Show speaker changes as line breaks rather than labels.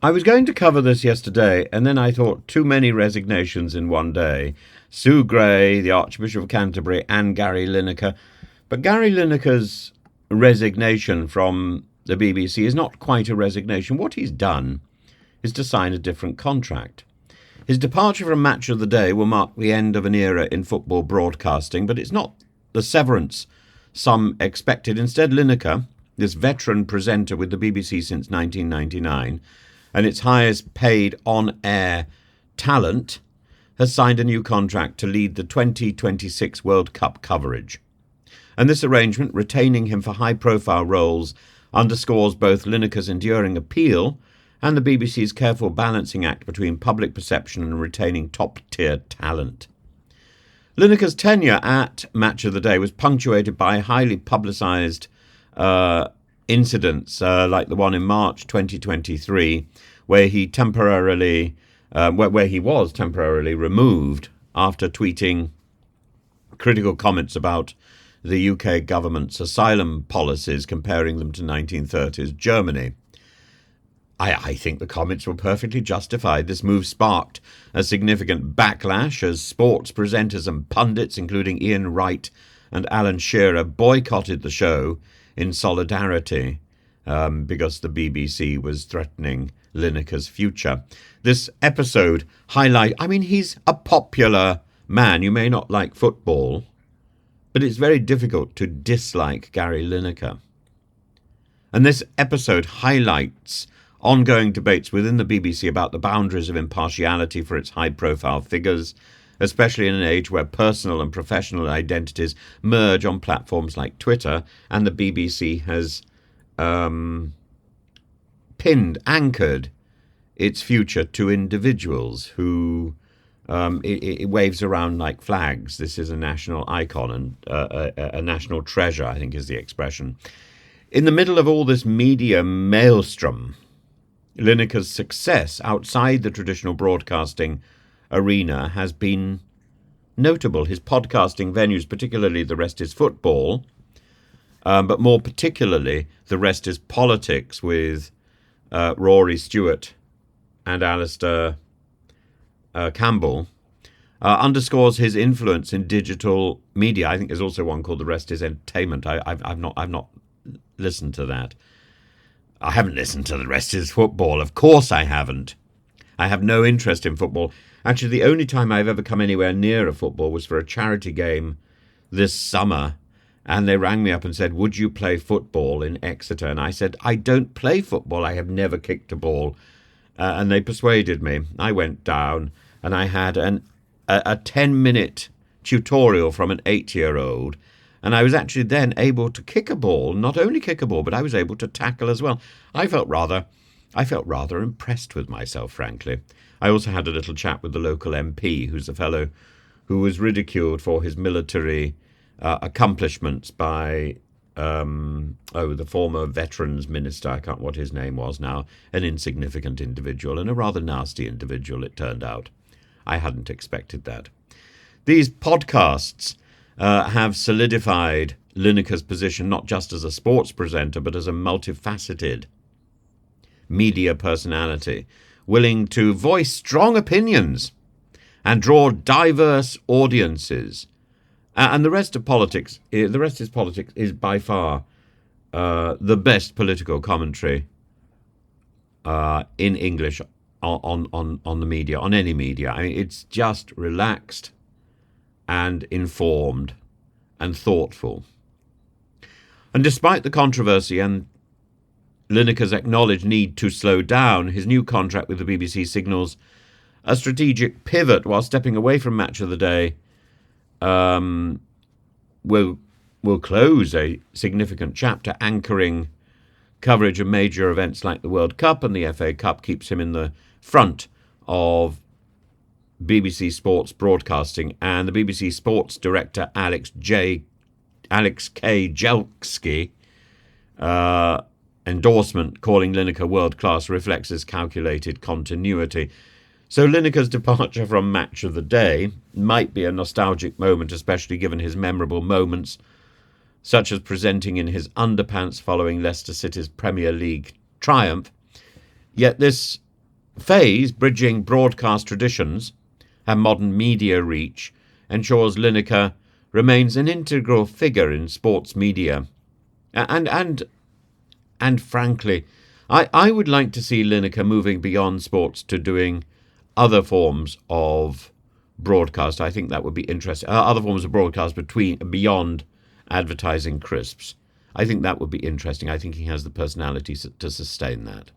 I was going to cover this yesterday, and then I thought too many resignations in one day. Sue Gray, the Archbishop of Canterbury, and Gary Lineker. But Gary Lineker's resignation from the BBC is not quite a resignation. What he's done is to sign a different contract. His departure from Match of the Day will mark the end of an era in football broadcasting, but it's not the severance some expected. Instead, Lineker, this veteran presenter with the BBC since 1999, and its highest paid on-air talent, has signed a new contract to lead the 2026 World Cup coverage. And this arrangement, retaining him for high-profile roles, underscores both Lineker's enduring appeal and the BBC's careful balancing act between public perception and retaining top-tier talent. Lineker's tenure at Match of the Day was punctuated by highly publicised incidents like the one in March 2023, where he was temporarily removed after tweeting critical comments about the UK government's asylum policies, comparing them to 1930s Germany. I think the comments were perfectly justified. This move sparked a significant backlash as sports presenters and pundits, including Ian Wright and Alan Shearer, boycotted the show in solidarity because the BBC was threatening Lineker's future. This episode he's a popular man. You may not like football, but it's very difficult to dislike Gary Lineker. And this episode highlights ongoing debates within the BBC about the boundaries of impartiality for its high-profile figures, especially in an age where personal and professional identities merge on platforms like Twitter, and the BBC has anchored its future to individuals who it waves around like flags. This is a national icon and a national treasure, I think is the expression. In the middle of all this media maelstrom, Lineker's success outside the traditional broadcasting arena has been notable. His podcasting venues, particularly The Rest is Football, but more particularly The Rest is Politics with Rory Stewart and Alistair Campbell, underscores his influence in digital media. I think there's also one called The Rest is Entertainment. I've not listened to that. I haven't listened to The Rest is Football. Of course I haven't. I have no interest in football. Actually, the only time I've ever come anywhere near a football was for a charity game this summer, and they rang me up and said, would you play football in Exeter? And I said, I don't play football. I have never kicked a ball. And they persuaded me. I went down, and I had a 10-minute tutorial from an 8-year-old, and I was actually then able to kick a ball, not only kick a ball, but I was able to tackle as well. I felt rather impressed with myself, frankly. I also had a little chat with the local MP, who's a fellow who was ridiculed for his military accomplishments by the former veterans minister. I can't what his name was now. An insignificant individual, and a rather nasty individual, it turned out. I hadn't expected that. These podcasts have solidified Lineker's position not just as a sports presenter, but as a multifaceted media personality, willing to voice strong opinions and draw diverse audiences. And The Rest is Politics is by far the best political commentary in English on the media, on any media. I mean, it's just relaxed and informed and thoughtful. And despite the controversy and Lineker's acknowledged need to slow down, his new contract with the BBC signals a strategic pivot while stepping away from Match of the Day. Will close a significant chapter anchoring coverage of major events like the World Cup, and the FA Cup keeps him in the front of BBC Sports broadcasting. And the BBC Sports director Alex K. Jelksky endorsement calling Lineker world-class reflects his calculated continuity. So Lineker's departure from Match of the Day might be a nostalgic moment, especially given his memorable moments, such as presenting in his underpants following Leicester City's Premier League triumph. Yet this Phase, bridging broadcast traditions and modern media reach, ensures Lineker remains an integral figure in sports media. And frankly, I would like to see Lineker moving beyond sports to doing other forms of broadcast. I think that would be interesting. Other forms of broadcast beyond advertising crisps. I think that would be interesting. I think he has the personality to sustain that.